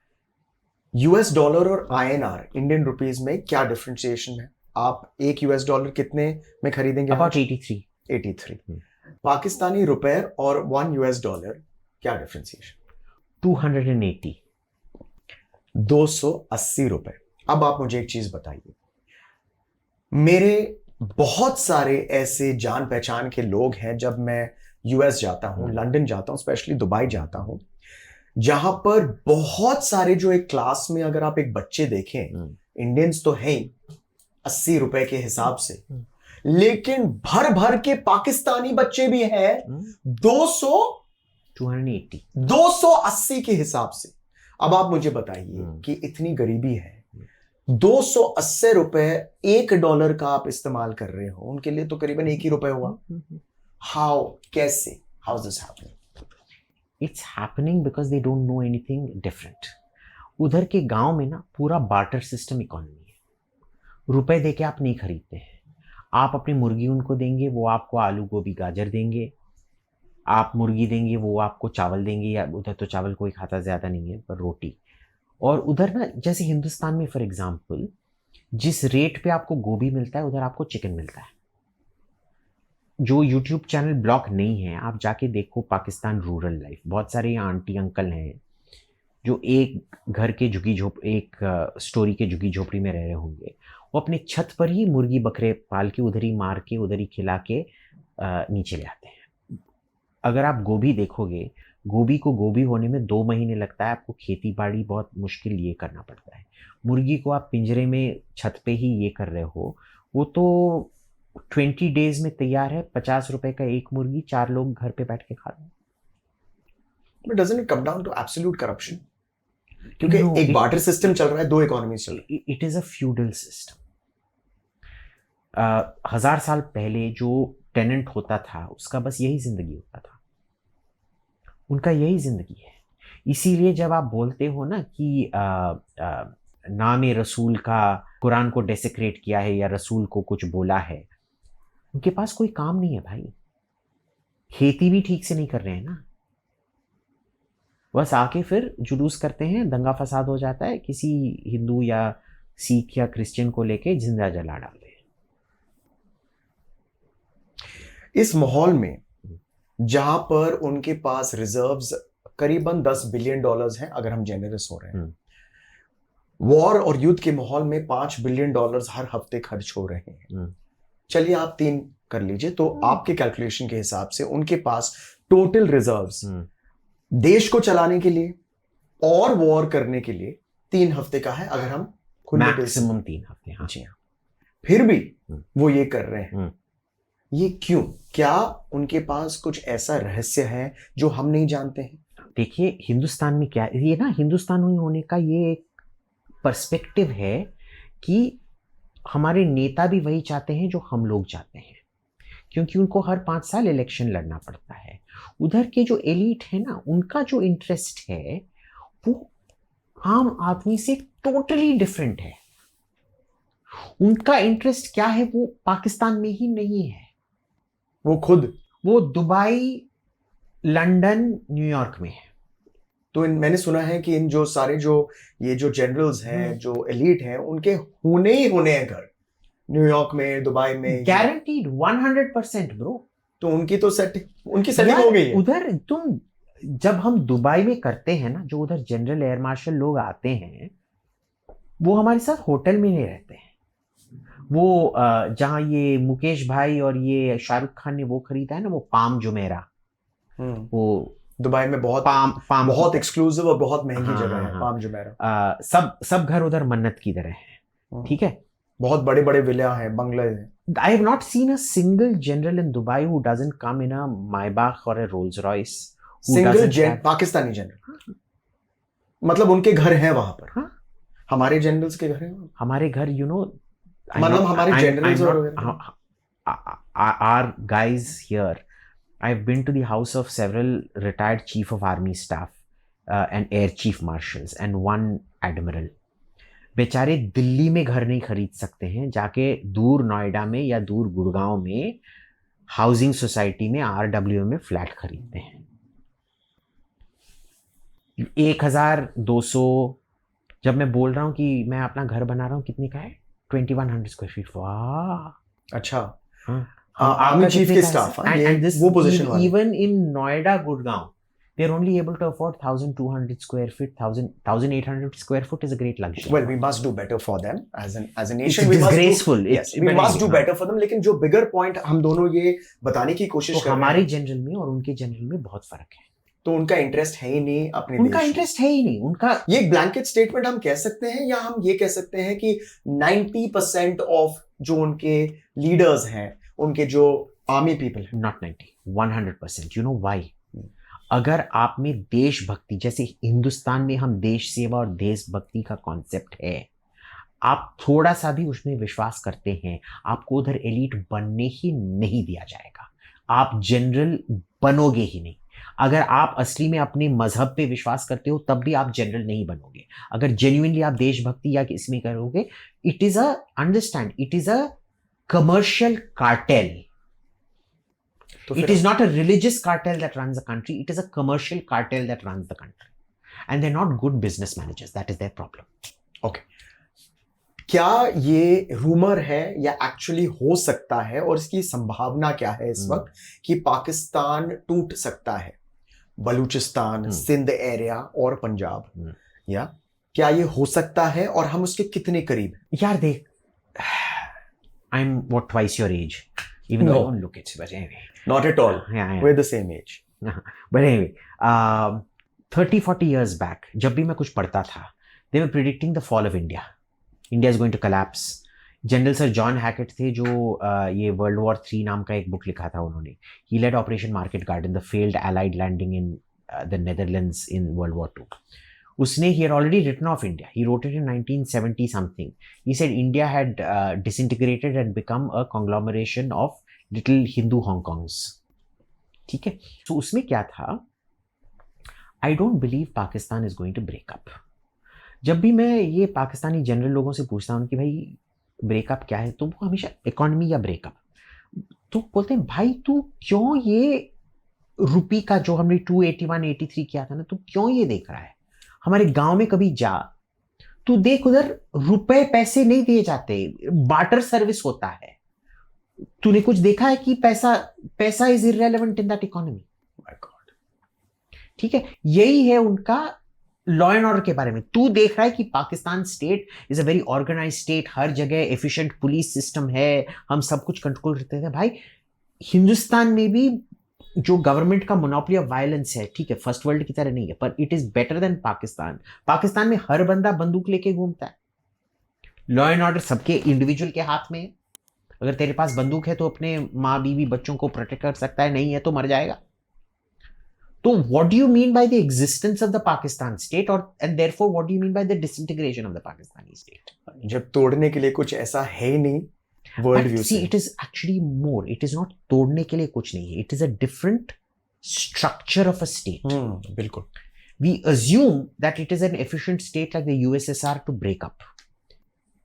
US डॉलर और INR इंडियन रुपीस में क्या डिफरेंशिएशन है? आप एक US डॉलर कितने में खरीदेंगे? About 83. पाकिस्तानी रुपए और 1 US डॉलर क्या डिफरेंशिएशन? 280. 280 रुपए. अब आप मुझे एक चीज बताइए, मेरे बहुत सारे ऐसे जान पहचान के लोग हैं, जब मैं यूएस जाता हूँ, लंदन जाता हूँ, स्पेशली दुबई जाता हूँ, जहां पर बहुत सारे जो एक क्लास में अगर आप एक बच्चे देखें, इंडियंस तो हैं ही 80 रुपए के हिसाब से, लेकिन भर भर के पाकिस्तानी बच्चे भी हैं 280 के हिसाब से। अब आप मुझे बताइए कि इतनी गरीबी है, 280 रुपए $1 का आप इस्तेमाल कर रहे हो, उनके लिए तो करीबन $1 ही हुआ। कैसे? How is this happening? It's happening because they don't know anything different. उधर के गांव में ना पूरा बार्टर सिस्टम इकोनॉमी है। रुपए देके आप नहीं खरीदते हैं। आप अपनी मुर्गी उनको देंगे, वो आपको आलू गोभी गाजर देंगे। आप मुर्गी देंगे, वो आपको चावल देंगे, या उधर तो चावल कोई खाता ज़्यादा नहीं है, पर रोटी। और उधर ना जैसे हिंदुस्तान में फॉर एग्जांपल जिस रेट पे आपको गोभी मिलता है, उधर आपको चिकन मिलता है। जो यूट्यूब चैनल ब्लॉग नहीं है, आप जाके देखो पाकिस्तान रूरल लाइफ। बहुत सारे यहाँ आंटी अंकल हैं जो एक घर के एक स्टोरी के झुग्गी झोपड़ी में रह रहे होंगे। वो अपने छत पर ही मुर्गी बकरे पाल के उधर ही मार के उधर ही खिला के नीचे ले आते हैं। अगर आप गोभी देखोगे, गोभी को गोभी होने में 2 महीने लगता है। आपको खेती बाड़ी बहुत मुश्किल ये करना पड़ता है। मुर्गी को आप पिंजरे में छत पे ही ये कर रहे हो, वो तो 20 डेज में तैयार है। 50 रुपए का एक मुर्गी, 4 लोग घर पे बैठ के खा रहे हैं। But doesn't it come down to absolute corruption? क्योंकि एक बार्टर सिस्टम चल रहा है, 2 इकोनॉमी चल रही है। It is a feudal system. 1000 साल पहले जो टेनेंट होता था, उसका बस यही जिंदगी होता था, उनका यही जिंदगी है। इसीलिए जब आप बोलते हो ना कि नाम रसूल का कुरान को डेसिक्रेट किया है या रसूल को कुछ बोला है, उनके पास कोई काम नहीं है भाई। खेती भी ठीक से नहीं कर रहे हैं ना, बस आके फिर जुलूस करते हैं, दंगा फसाद हो जाता है, किसी हिंदू या सिख या क्रिश्चियन को लेके जिंदा जला डालते हैं। इस माहौल में जहां पर उनके पास रिजर्व्स करीबन $10 बिलियन हैं, अगर हम जेनरस हो रहे हैं, वॉर और युद्ध के माहौल में $5 बिलियन हर हफ्ते खर्च हो रहे हैं। चलिए आप 3 कर लीजिए, तो आपके कैलकुलेशन के हिसाब से उनके पास टोटल रिजर्व्स देश को चलाने के लिए और वॉर करने के लिए 3 हफ्ते का है, अगर हम मैक्सिमम 3 हफ्ते। हाँ जी हाँ, फिर भी वो ये कर रहे हैं। ये क्यों? क्या उनके पास कुछ ऐसा रहस्य है जो हम नहीं जानते हैं? देखिए हिंदुस्तान में क्या, ये ना हिंदुस्तानी होने का ये एक पर्सपेक्टिव है कि हमारे नेता भी वही चाहते हैं जो हम लोग चाहते हैं, क्योंकि उनको हर 5 साल इलेक्शन लड़ना पड़ता है। उधर के जो एलीट है ना, उनका जो इंटरेस्ट है वो आम आदमी से टोटली डिफरेंट है। उनका इंटरेस्ट क्या है, वो पाकिस्तान में ही नहीं है, वो दुबई, लंदन, न्यूयॉर्क में है। तो मैंने सुना है कि इन जो सारे ये जो जनरल्स हैं, जो एलीट हैं, उनके होने हैं घर न्यूयॉर्क में, दुबई में, गारंटीड 100% ब्रो। तो उनकी सेटिंग हो गई है उधर। तुम जब हम दुबई में करते हैं ना, जो उधर जनरल एयर मार्शल लोग आते हैं, वो हमारे साथ होटल में नहीं रहते हैं। वो जहां ये मुकेश भाई और ये शाहरुख खान ने वो खरीदा है ना, वो पाम जुमेरा, वो दुबई में बहुत पाम बहुत एक्सक्लूसिव और बहुत महंगी जगह है। पाम जुमेरा सब घर उधर मन्नत की तरह है। ठीक है, बहुत बड़े बड़े विला हैं, बंगले हैं। I have not seen a single general in Dubai who doesn't come in a Maybach or a Rolls Royce. Pakistani general, मतलब उनके घर हैं वहां पर। हाँ? हमारे जनरल्स के घर हैं, हमारे घर, मतलब हमारे जनरल्स और our guys here. I've been to the house of several retired chief of army staff and air chief marshals and one admiral. बेचारे दिल्ली में घर नहीं खरीद सकते हैं, जाके दूर नोएडा में या दूर गुड़गांव में हाउसिंग सोसाइटी में RW में फ्लैट खरीदते हैं। 1200, जब मैं बोल रहा हूँ कि मैं अपना घर बना रहा हूँ, कितने का है? 2100 स्क्वायर फीट। वाह, अच्छा। हाँ, आर्मी चीफ के स्टाफ, वो पोजीशन वाले। Even in Noida, Gurgaon, They're only able to afford 1,200 square feet, 1,800 square foot is a great luxury. Well, we must do better for them as a It's nation. We must disgraceful. do, yes, we must do better for them. लेकिन जो bigger point हम दोनों ये बताने की कोशिश तो कर रहे हमारे हैं, जनरल में और उनके जनरल में बहुत फर्क है. तो उनका इंटरेस्ट है ही नहीं अपने उनका देश इंटरेस्ट है ही नहीं. उनका ये ब्लैंकेट स्टेटमेंट हम कह सकते हैं, या हम ये कह सकते हैं कि 90% ऑफ जो उनके लीडर्स हैं, उनके जो आर्मी पीपल हैं, नॉट 90, 100%. You know why? अगर आप में देशभक्ति, जैसे हिंदुस्तान में हम देश सेवा और देशभक्ति का कॉन्सेप्ट है, आप थोड़ा सा भी उसमें विश्वास करते हैं, आपको उधर एलीट बनने ही नहीं दिया जाएगा. आप जनरल बनोगे ही नहीं. अगर आप असली में अपने मजहब पे विश्वास करते हो तब भी आप जनरल नहीं बनोगे. अगर जेन्युइनली आप देशभक्ति या इसमें करोगे, it is a understand, it is a commercial cartel. तो It is not a religious cartel that runs the country. It is a commercial cartel that runs the country. And they're not good business managers. That is their problem. Okay, क्या ये rumour है या actually हो सकता है, और इसकी संभावना क्या है इस वक्त कि पाकिस्तान टूट सकता है बलूचिस्तान, सिंध एरिया और पंजाब, या क्या ये हो सकता है और हम उसके कितने करीब हैं? यार देख, I'm what, twice your age. Even though I No. don't look it, but anyway. Not at all. Yeah. We're the same age. But anyway, 30-40 years back, जब भी मैं कुछ पढ़ता था, they were predicting the fall of India. India is going to collapse. General sir John हैकेट थे जो ये world war 3 नाम का एक बुक लिखा था उन्होंने. He led Operation Market Garden, the failed Allied landing in the Netherlands in World War II. उसने he had already written off India. He wrote it in 1970 something. He said India had disintegrated and become a conglomeration of little Hindu Hong Kongs. ठीक है. तो उसमें क्या था? I don't believe Pakistan is going to break up. जब भी मैं ये पाकिस्तानी जनरल लोगों से पूछता हूँ कि भाई ब्रेकअप क्या है, तो वो हमेशा इकोनॉमी या ब्रेकअप, तो बोलते हैं भाई तू क्यों ये रुपी का जो हमने 281-83 किया था ना, तू क्यों ये देख रहा है? हमारे गांव में कभी जा, तू देख उधर रुपए पैसे नहीं दिए जाते, बार्टर सर्विस होता है. तूने कुछ देखा है कि पैसा is irrelevant in that economy? My God. ठीक है, यही है उनका लॉ एंड ऑर्डर के बारे में. तू देख रहा है कि Pakistan state is a very organise state, हर जगह एफिशिएंट पुलिस सिस्टम है, हम सब कुछ कंट्रोल करते थे. भाई हिंदुस्तान में भी जो गवर्नमेंट का मोनोपोली ऑफ वायलेंस है, ठीक है, फर्स्ट वर्ल्ड की तरह नहीं है, पर it is better than Pakistan. Pakistan में हर बंदा बंदूक लेके घूमता है. लॉ एंड ऑर्डर सबके इंडिविजुअल के हाथ में है. अगर तेरे पास बंदूक है तो अपने माँ बीवी बच्चों को प्रोटेक्ट कर सकता है, नहीं है तो मर जाएगा. तो what do you mean by the existence of the Pakistan state, और and therefore what do you mean by the disintegration of the Pakistani state? जब तोड़ने के लिए कुछ ऐसा है ही नहीं वर्ल्ड व्यू सी, से. It is actually more, it is not तोड़ने के लिए कुछ नहीं है, it is a different structure of a state. बिल्कुल. We assume that it is an efficient state like the USSR to break up.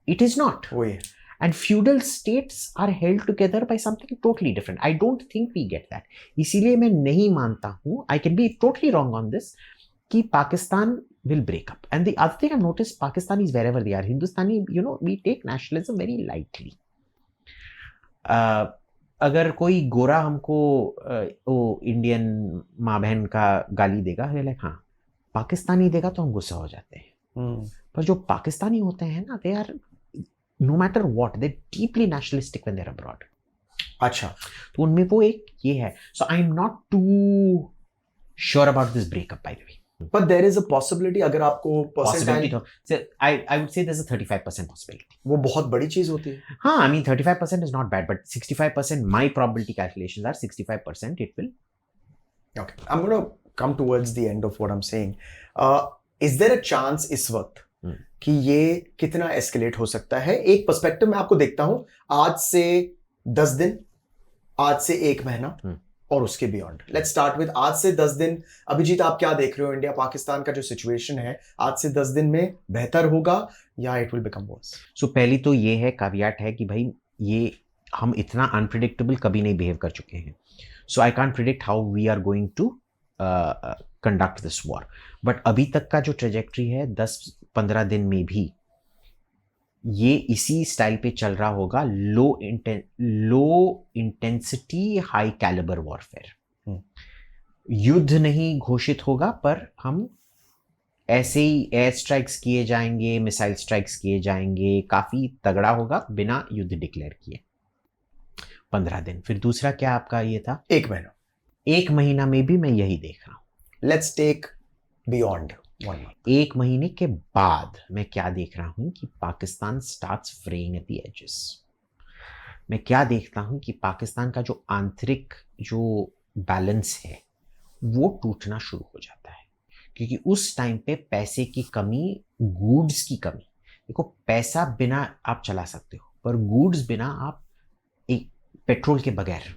It is not. वही. And feudal states are held together by something totally different. I don't think we get that. इसीलिए मैं नहीं मानता हूँ, I can be totally wrong on this, कि Pakistan will break up. And the other thing I've noticed, Pakistanis wherever they are, Hindustani, you know, we take nationalism very lightly. अगर कोई गोरा हमको वो इंडियन माँ बहन का गाली देगा, लाइक हाँ, पाकिस्तानी देगा तो हम गुस्सा हो जाते हैं. पर जो पाकिस्तानी होते हैं ना, they are no matter what, they deeply nationalistic when they are abroad. अच्छा. तो उनमें वो एक ये है. So I am not too sure about this breakup by the way. But there is a possibility, अगर आपको Possibility percentile, तो I would say there's a 35% possibility. वो बहुत बड़ी चीज होती है. हाँ, I mean 35% is not bad, but 65%, my probability calculations are 65% it will. Okay, I'm going to come towards the end of what I'm saying. Is there a chance इस वक्त कि ये कितना एस्केलेट हो सकता है? एक पर्सपेक्टिव में आपको देखता हूं, आज से 10 दिन, आज से 1 महीना और उसके बियॉन्ड. लेट्स स्टार्ट विद आज से 10 दिन. अभिजीत, आप क्या देख रहे हो? इंडिया पाकिस्तान का जो सिचुएशन है आज से 10 दिन में बेहतर होगा या इट विल बिकम वर्स? सो पहली तो ये है, caveat है कि भाई ये हम इतना अनप्रिडिक्टेबल कभी नहीं बिहेव कर चुके हैं. So I can't predict how we are going to conduct this war. But अभी तक का जो ट्रेजेक्ट्री है 10-15 दिन में भी ये इसी स्टाइल पे चल रहा होगा. Low intensity high calibre warfare. युद्ध नहीं घोषित होगा, पर हम ऐसे ही एयर स्ट्राइक्स किए जाएंगे, मिसाइल स्ट्राइक्स किए जाएंगे, काफी तगड़ा होगा बिना युद्ध डिक्लेयर किए। 15 दिन। फिर दूसरा क्या आपका ये था? 1 महीना। 1 महीना में भी मैं यही देख रहा हूं। Let's take beyond 1 month. 1 महीने के बाद मैं क्या देख रहा हूं कि Pakistan starts fraying at the edges. मैं क्या देखता हूं कि पाकिस्तान का जो आंतरिक जो बैलेंस है वो टूटना शुरू हो जाता है, क्योंकि उस टाइम पे पैसे की कमी, गुड्स की कमी। देखो, पैसा बिना आप चला सकते हो, पर गुड्स बिना आप, एक पेट्रोल के बगैर,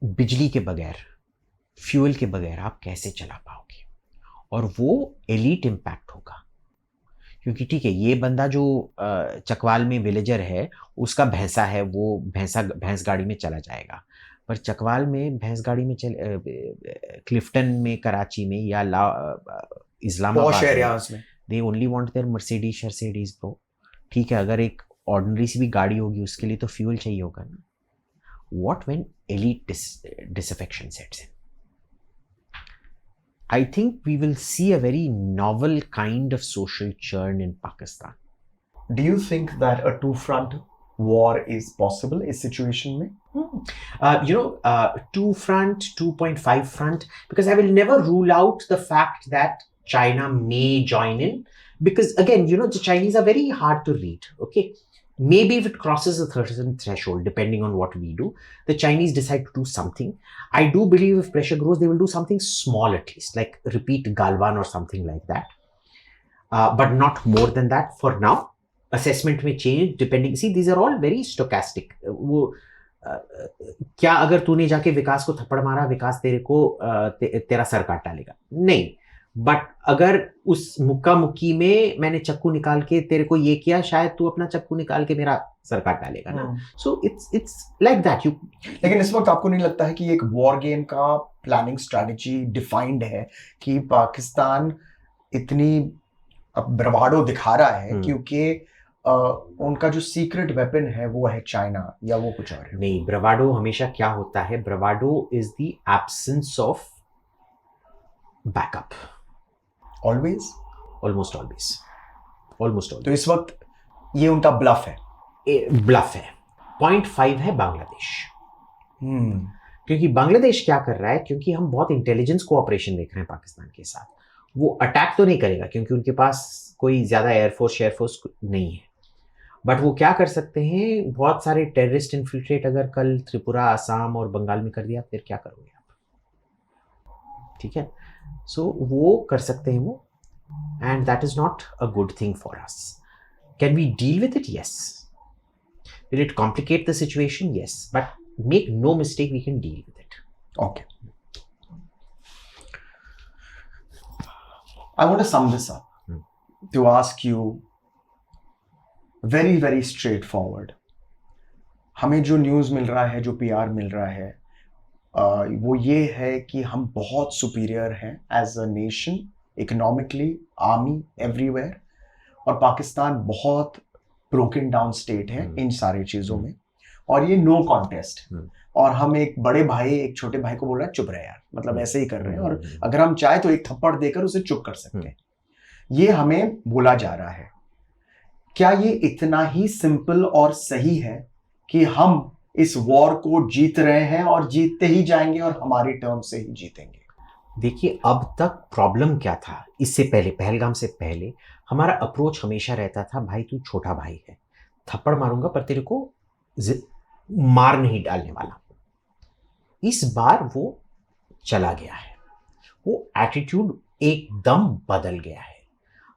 बिजली के बगैर, फ्यूल के बगैर आप कैसे चला पाओगे? और वो एलीट इम्पैक्ट होगा, क्योंकि ठीक है, ये बंदा जो चकवाल में विलेजर है, उसका भैंसा है, वो भैंस गाड़ी में चला जाएगा। पर चकवाल में भैंस गाड़ी में क्लिफ्टन में, कराची में या पॉश इस्लामाबाद में, एरियाज में they only want their Mercedes bro. ठीक है, अगर एक ऑर्डिनरी सी भी गाड़ी होगी उसके लिए तो फ्यूल चाहिए होगा ना। What when elite disaffection sets in? I think we will see a very novel kind of social churn in Pakistan. Do you think that a two-front war is possible इस situation में? Two front, 2.5 front, because I will never rule out the fact that China may join in, because again, the Chinese are very hard to read. Okay, maybe if it crosses a certain threshold, depending on what we do, the Chinese decide to do something. I do believe if pressure grows, they will do something small at least, like repeat Galwan or something like that, but not more than that for now. Assessment may change depending. See, these are all very stochastic. वो क्या अगर तूने जाके विकास को थप्पड़ मारा, विकास तेरे को तेरा सर काट डालेगा? नहीं। बट अगर उस मुक्का मुक्की में मैंने चक्कू निकाल के तेरे को ये किया, शायद तू अपना चक्कू निकाल के मेरा सर काट डालेगा ना। So it's like that. लेकिन इस वक्त आपको नहीं लगता है कि एक वॉर गेम का प्लानिंग स्ट्रेटजी डिफाइंड है कि पाकिस्तान इतनी ब्रवाडो दिखा रहा है क्योंकि उनका जो सीक्रेट वेपन है वो है चाइना, या वो कुछ और है? नहीं, ब्रवाडो हमेशा क्या होता है? ब्रवाडो is the absence of backup. Always, almost always. तो इस वक्त ये उनका ब्लफ है। ब्लफ है। 0.5 है बांग्लादेश। क्योंकि बांग्लादेश क्या कर रहा है, क्योंकि हम बहुत इंटेलिजेंस कोऑपरेशन देख रहे हैं पाकिस्तान के साथ। वो अटैक तो नहीं करेगा क्योंकि उनके पास कोई ज्यादा एयरफोर्स नहीं है, बट वो क्या कर सकते हैं, बहुत सारे टेररिस्ट इन्फिल्ट्रेट अगर कल त्रिपुरा, असम और बंगाल में कर दिया, फिर क्या करोगे आप? ठीक है, सो वो कर सकते हैं वो, and that is not a good thing for us. Can we deal with it? Yes. Will it complicate the situation? Yes, but make no mistake, we can deal with it. Okay, I want to sum this up to ask you very very straightforward. हमें जो news मिल रहा है, जो PR मिल रहा है, वो ये है कि हम बहुत सुपीरियर हैं as a nation, economically, army, everywhere, और पाकिस्तान बहुत ब्रोकन डाउन स्टेट है इन सारी चीज़ों में, और ये नो कॉन्टेस्ट। और हम एक बड़े भाई एक छोटे भाई को बोल रहे हैं चुप रहे यार, मतलब ऐसे ही कर रहे हैं, और अगर हम चाहे तो एक थप्पड़ देकर उसे चुप कर सकते हैं। ये हमें बोला जा रहा है। क्या ये इतना ही सिंपल और सही है कि हम इस वॉर को जीत रहे हैं और जीतते ही जाएंगे और हमारी टर्म से ही जीतेंगे? देखिए, अब तक प्रॉब्लम क्या था, इससे पहले, पहलगाम से पहले हमारा अप्रोच हमेशा रहता था, भाई तू छोटा भाई है, थप्पड़ मारूंगा पर तेरे को मार नहीं डालने वाला। इस बार वो चला गया है, वो एटीट्यूड एकदम बदल गया है।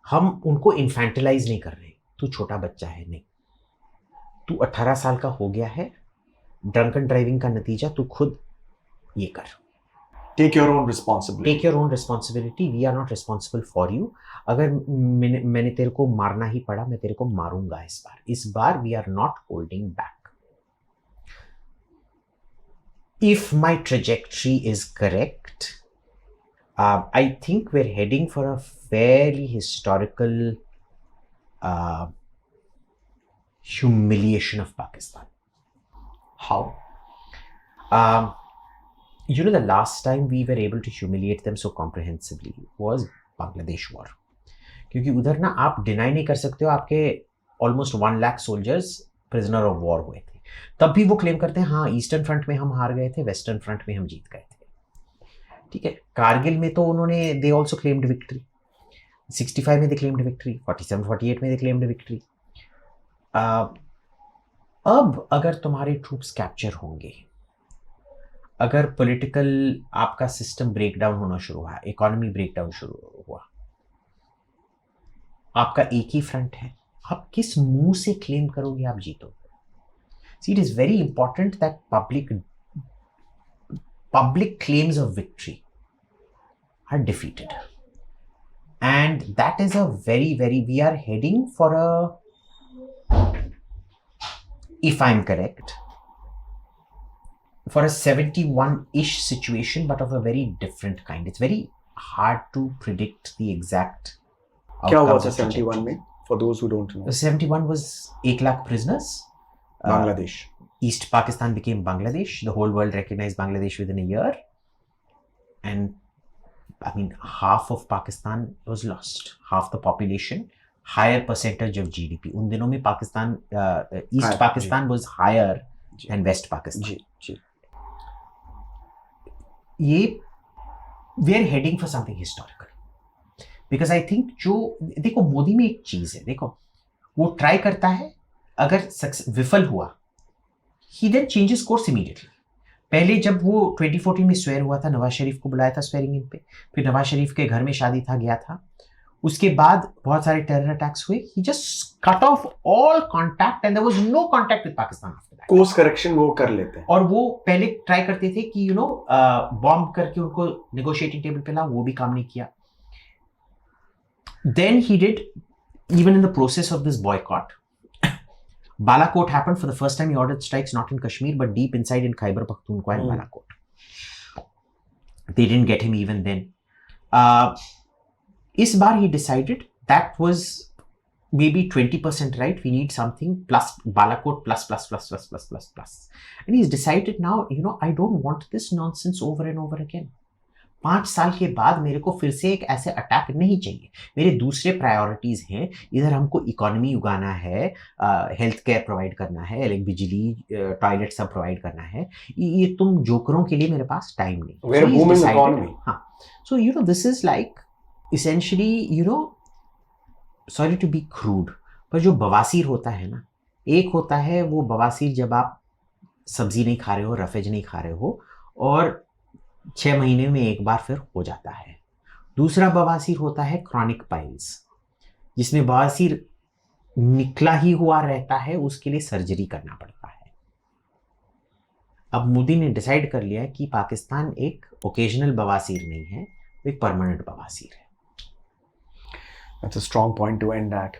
हम उनको इन्फेंटिलाइज नहीं कर रहे, तू छोटा बच्चा है, नहीं, तू 18 साल का हो गया है, ड्रंकन ड्राइविंग का नतीजा तू खुद ये कर। Take your own responsibility. Take your own responsibility, we are not responsible for you. अगर मैंने तेरे को मारना ही पड़ा, मैं तेरे को मारूंगा इस बार we are not holding back. If my trajectory is correct, I think we're heading for a fairly historical humiliation of Pakistan. How? You know, the last time we were able to humiliate them so comprehensively was Bangladesh war. क्योंकि उधर ना आप deny नहीं कर सकते हो, आपके almost 1 lakh soldiers prisoner of war हुए थे. तब भी वो क्लेम करते हैं हाँ ईस्टर्न फ्रंट में हम हार गए थे, वेस्टर्न फ्रंट में हम जीत गए थे. ठीक है, कारगिल में तो उन्होंने दे ऑल्सो क्लेम्ड विक्ट्री. 65 में दे क्लेम्ड विक्ट्री, 47-48 में दे क्लेम्ड विक्ट्री. अब अगर तुम्हारे ट्रूप्स कैप्चर होंगे, अगर पॉलिटिकल आपका सिस्टम ब्रेकडाउन होना शुरू हुआ, इकोनॉमी ब्रेकडाउन शुरू हुआ, आपका एक ही फ्रंट है, आप किस मुंह से क्लेम करोगे आप जीतोगे? See, it is very important that public claims of victory are defeated, and that is a very we are heading for a, if I'm correct, for a 71-ish situation, but of a very different kind. It's very hard to predict the exact क्या हुआ outcomes था of trajectory. 71 में? For those who don't know. 71 was 1 lakh prisoners. Bangladesh. East Pakistan became Bangladesh. The whole world recognized Bangladesh within a year. And I mean, half of Pakistan was lost. Half the population, higher percentage of GDP. उन दिनों में Pakistan, East हाँ, Pakistan was higher than West Pakistan. जी. ये we are heading for something historical. Because I think जो देखो मोदी में एक चीज है, देखो वो ट्राई करता है, अगर विफल हुआ he then changes course immediately. पहले जब वो 2014 में स्वेयर हुआ था, नवाज शरीफ को बुलाया था स्वेरिंग इन पे, फिर नवाज शरीफ के घर में शादी था, गया था. उसके बाद बहुत सारे टेरर अटैक्स हुए. He just cut off all contact and there was no contact with Pakistan after that. Course correction वो कर लेते हैं. और वो पहले ट्राई करते थे कि बॉम्ब करके उनको नेगोशिएटिंग टेबल पे ला, वो भी काम नहीं किया. Then he did, even in the process of this boycott, Balakot happened for the first time. He ordered strikes not in Kashmir but deep inside in Khyber Pakhtunkhwa and Balakot. They didn't get him even then. Is bar he decided that was maybe 20% right. We need something plus Balakot plus. And he's decided now, I don't want this nonsense over and over again. 5 साल के बाद मेरे को फिर से एक ऐसे attack नहीं चाहिए. मेरे दूसरे प्रायोरिटीज हैं. इधर हमको इकोनॉमी उगाना है, हेल्थ केयर प्रोवाइड करना है, बिजली, टॉयलेट सब प्रोवाइड करना है. ये तुम जोकरों के लिए मेरे पास टाइम नहीं. We're a booming economy. हाँ. So this is like essentially sorry to be crude, पर जो बवासीर होता है ना, एक होता है वो बवासीर जब आप सब्जी नहीं खा रहे हो, रफेज नहीं खा रहे हो, और 6 महीने में एक बार फिर हो जाता है. दूसरा बवासीर होता है क्रॉनिक पाइल्स, जिसमें बवासीर निकला ही हुआ रहता है, उसके लिए सर्जरी करना पड़ता है. अब मोदी ने डिसाइड कर लिया कि पाकिस्तान एक ओकेजनल बवासीर नहीं है, एक परमानेंट बवासीर है. That's a strong point to end at.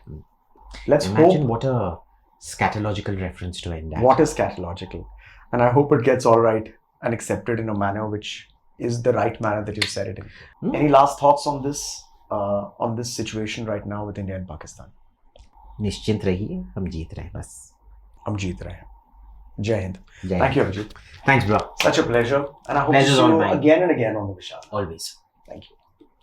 Let's Imagine hope. what a scatological reference to end at. What is scatological? And I hope it gets all right and accepted in a manner which is the right manner that you've said it in. Any last thoughts on this situation right now with India and Pakistan? निश्चिंत रहिए, हम जीत रहे हैं बस. हम जीत रहे हैं. Jai Hind. Jai Thank Hind. you, Abhijit. Thanks, bro. Such a pleasure. And I hope to Pleasure's see all you mine. again and again on the Vishal. Always. Thank you.